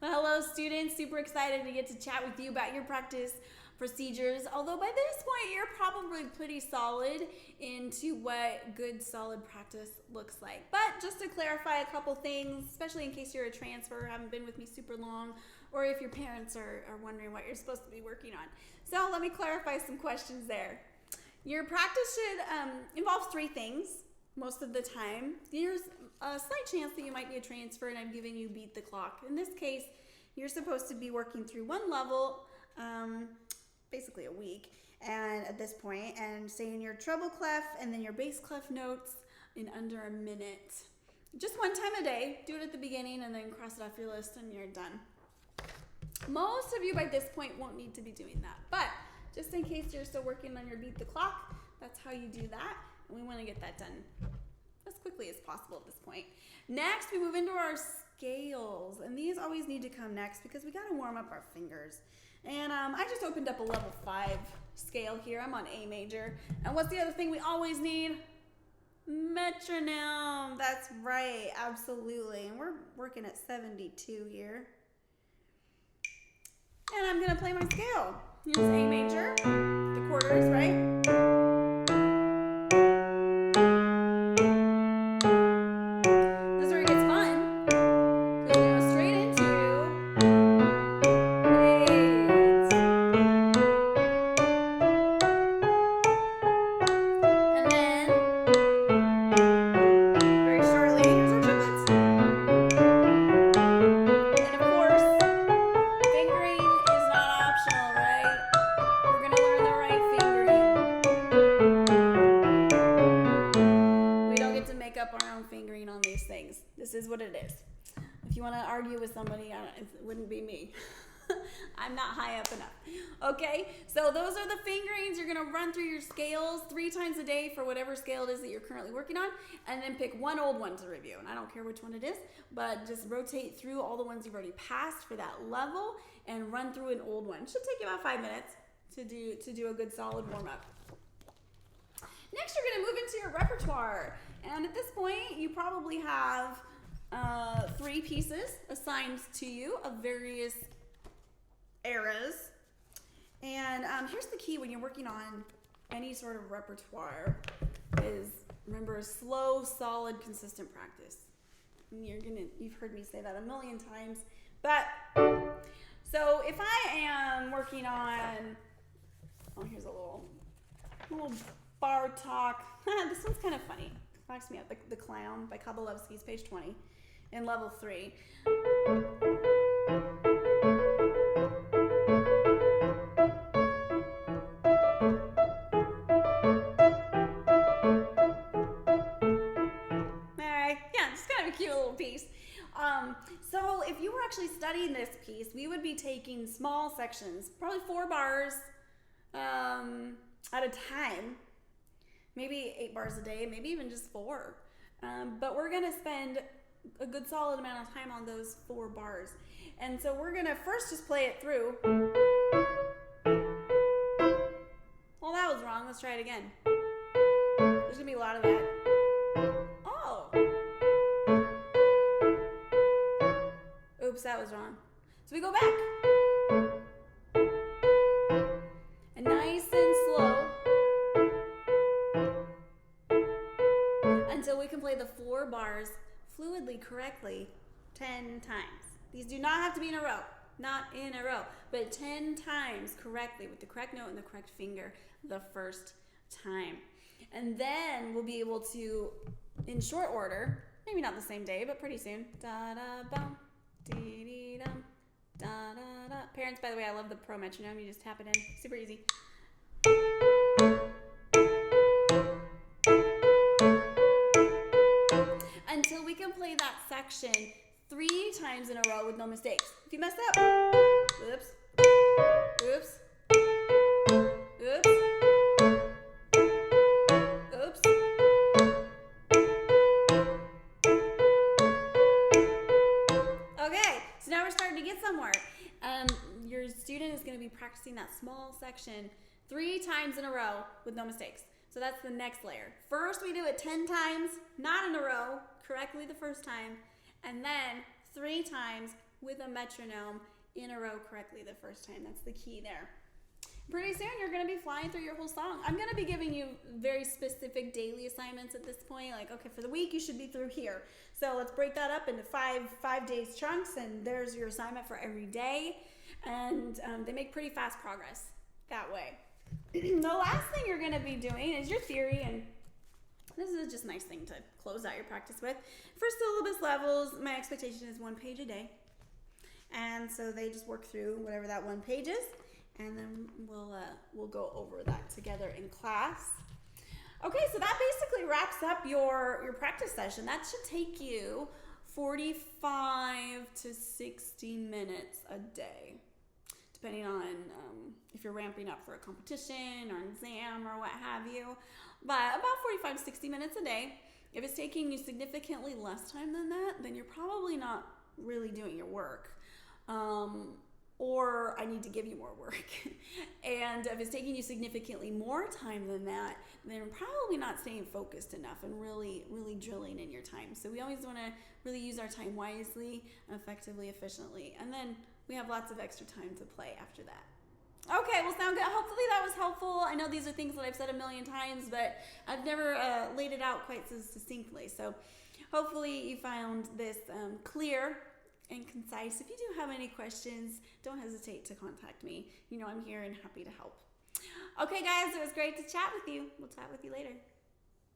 Well, hello students, super excited to get to chat with you about your practice procedures. Although by this point you're probably pretty solid into what good solid practice looks like. But just to clarify a couple things, especially in case you're a transfer, haven't been with me super long, or if your parents are wondering what you're supposed to be working on. So let me clarify some questions there. Your practice should involve three things most of the time. There's a slight chance that you might be a transfer and I'm giving you beat the clock. In this case, you're supposed to be working through one level, basically a week, and at this point, and saying your treble clef and then your bass clef notes in under a minute. Just one time a day. Do it at the beginning and then cross it off your list and you're done. Most of you by this point won't need to be doing that, but just in case you're still working on your beat the clock, that's how you do that, and we want to get that done as quickly as possible at this point. Next, we move into our scales, and these always need to come next because we got to warm up our fingers. And I just opened up a level 5 scale here. I'm on A major. And what's the other thing we always need? Metronome. That's right, absolutely. And we're working at 72 here. And I'm gonna play my scale. Here's A major, the quarters, right? This is where it gets fun, because we go straight into eights. And then, very shortly, here's our triplets. And of course, fingering is not optional, right? We're gonna learn the right fingering. We don't get to make up our own fingering on these things. This is what it is. If you want to argue with somebody, it wouldn't be me. I'm not high up enough. Okay, so those are the fingerings. You're gonna run through your scales 3 times a day for whatever scale it is that you're currently working on, and then pick one old one to review. And I don't care which one it is, but just rotate through all the ones you've already passed for that level and run through an old one. Should take you about 5 minutes to do a good solid warm up. Next, you're gonna move into your repertoire. And at this point, you probably have 3 pieces assigned to you of various eras. And here's the key when you're working on any sort of repertoire is, remember, slow, solid, consistent practice. And you've heard me say that a million times. But, so if I am working on, oh, here's a little bar talk. This one's kind of funny. Cracks me up. The Clown by Kabalevsky's page 20 in level 3. Cute little piece. So if you were actually studying this piece, we would be taking small sections, probably 4 bars at a time, maybe 8 bars a day, maybe even just 4. But we're gonna spend a good solid amount of time on those 4 bars. And so we're gonna first just play it through. Well, that was wrong. Let's try it again. There's gonna be a lot of that. Oh. Oops, that was wrong. So we go back. And nice and slow. Until we can play the 4 bars fluidly, correctly, 10 times. These do not have to be in a row. Not in a row. But 10 times correctly with the correct note and the correct finger the first time. And then we'll be able to, in short order, maybe not the same day, but pretty soon. Da-da-bum. Dee-dee-dum, da-da-da. Parents, by the way, I love the pro metronome. You just tap it in. Super easy. Until we can play that section 3 times in a row with no mistakes. If you mess up, oops, oops, oops, oops. Okay, so now we're starting to get somewhere. Your student is going to be practicing that small section 3 times in a row with no mistakes. So that's the next layer. First, we do it 10 times, not in a row, correctly the first time, and then 3 times with a metronome in a row correctly the first time. That's the key there. Pretty soon you're going to be flying through your whole song. I'm going to be giving you very specific daily assignments at this point. Like, okay, for the week you should be through here. So let's break that up into five days chunks, and there's your assignment for every day. And they make pretty fast progress that way. The last thing you're going to be doing is your theory, and this is just a nice thing to close out your practice with. For syllabus levels, my expectation is 1 page a day. And so they just work through whatever that 1 page is. And then we'll go over that together in class. Okay, so that basically wraps up your practice session. That should take you 45 to 60 minutes a day, depending on if you're ramping up for a competition or an exam or what have you. But about 45 to 60 minutes a day. If it's taking you significantly less time than that, then you're probably not really doing your work. Or I need to give you more work. And if it's taking you significantly more time than that, then you're probably not staying focused enough and really drilling in your time. So we always want to really use our time wisely, effectively, efficiently. And then we have lots of extra time to play after that. Okay, well, sound good. Hopefully that was helpful. I know these are things that I've said a million times, but I've never laid it out quite so succinctly. So hopefully you found this clear and concise. If you do have any questions, don't hesitate to contact me. You know I'm here and happy to help. Okay, guys, it was great to chat with you. We'll chat with you later.